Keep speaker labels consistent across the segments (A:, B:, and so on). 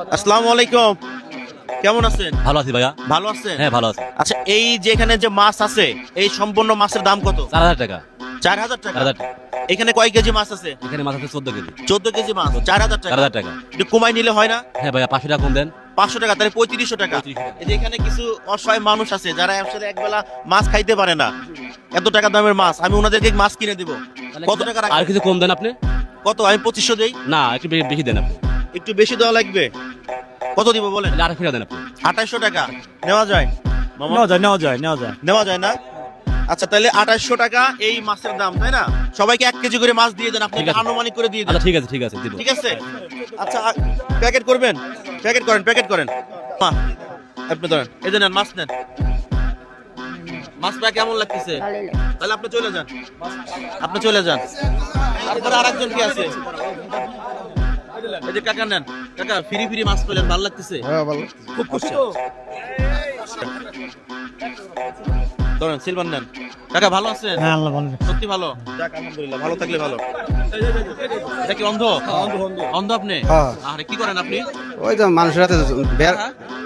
A: আসসালামু আলাইকুম, কেমন আছেন?
B: ভালো আছি ভাইয়া।
A: ভালো আছেন?
B: হ্যাঁ ভালো আছি।
A: আচ্ছা, এই যে এখানে যে মাছ আছে, এই সম্পূর্ণ মাছের দাম কত?
B: 4000 টাকা।
A: 4000 টাকা।
B: 4000 টাকা।
A: এখানে কয় কেজি মাছ আছে?
B: এখানে মাছ আছে 14 কেজি।
A: 14 কেজি মাছ, 4000 টাকা।
B: 4000 টাকা।
A: একটু কমাই নিলে হয় না?
B: হ্যাঁ ভাইয়া 500 টাকা কম দেন।
A: 500 টাকা, তাহলে 3500 টাকা।
B: 3500 টাকা।
A: এই যে এখানে কিছু অসহায় মানুষ আছে যারা আসলে একবেলা মাছ খাইতে পারে না, এত টাকা দামের মাছ, আমি ওনাদেরকে মাছ কিনে দিব। কত টাকা
B: আর
A: রাখবেন?
B: কিছু কম দেন আপনি?
A: কত? আমি 2500 দেই।
B: না একটু বেশি দেন আপনি।
A: একটু বেশি দেওয়া লাগবে। কত দিব বলেন?
B: 800 টাকা দেন আপনি।
A: 2800 টাকা নেওয়া যায়? মামা? নেওয়া যায় না? আচ্ছা, তাহলে 2800 টাকা এই মাছের দাম, তাই না? সবাইকে 1 কেজি করে মাছ দিয়ে দেন, আপনি
B: ঠিক আছে।
A: আনুমানিক করে দিয়ে দেন।
B: আচ্ছা ঠিক আছে দিব।
A: ঠিক আছে। আচ্ছা, প্যাকেট করবেন? প্যাকেট করেন। মা, আপনি ধরেন, এই যে নেন, মাছ নেন। মাছ প্রায় কেমন লাগতেছে? তাহলে আপনি চলে যান। তারপরে আরেকজন কি আছে? এই যে কাকা নেন। কাকা, ফ্রি মাছ পেলেন, ভালো লাগতেছে?
C: হ্যাঁ ভালো।
A: খুব খুশি। ধরেন, সিলভার নেন। কাকা ভালো আছেন?
C: হ্যাঁ আল্লাহ ভালো।
A: সত্যি ভালো? যাক, আলহামদুলিল্লাহ, ভালো থাকলে ভালো। এটা কি অন্ধ? অন্ধ আপনি?
C: হ্যাঁ।
A: আরে কি করেন আপনি?
C: ওই তো মানুষের হাতে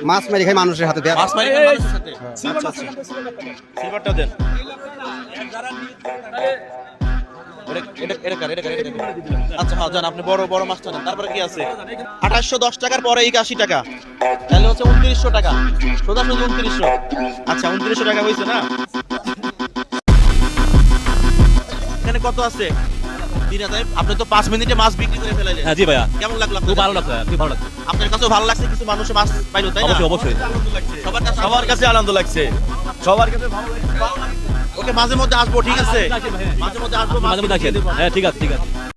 C: মাছ মারি খাই, মানুষের হাতে
A: মাছ মারি খান মানুষের সাথে? আচ্ছা, সিলভারটা দেন। এটা কার? আচ্ছা, হ্যাঁ, যান, আপনি বড় মাছটা নেন। তারপরে কি আছে? 2810 টাকার পরে 81 টাকা, তাহলে হচ্ছে 2900 টাকা। সোজা 2900। আচ্ছা, 2900 টাকা হয়েছে না? এখানে কত আছে? 3000। আপনি তো 5 মিনিটে মাছ বিক্রি করে ফেলাইলেন।
B: হ্যাঁ জি ভাইয়া।
A: কেমন লাগলো?
B: খুব ভালো লাগছে ভাইয়া, খুব ভালো লাগছে।
A: আপনার কাছেও ভালো লাগছে? কিছু মানুষ মাছ পাইলো, তাই না?
B: অবশ্যই।
A: সবার কাছে আনন্দ লাগছে। সবার কাছে ভালো লাগছে। ওকে, মাঝে মধ্যে আসবো, ঠিক আছে? মাঝে মধ্যে আসবো, মাছ
B: মাঝে মধ্যে
A: কিনে
B: আসেন।
A: দেবো।
B: হ্যাঁ ঠিক আছে।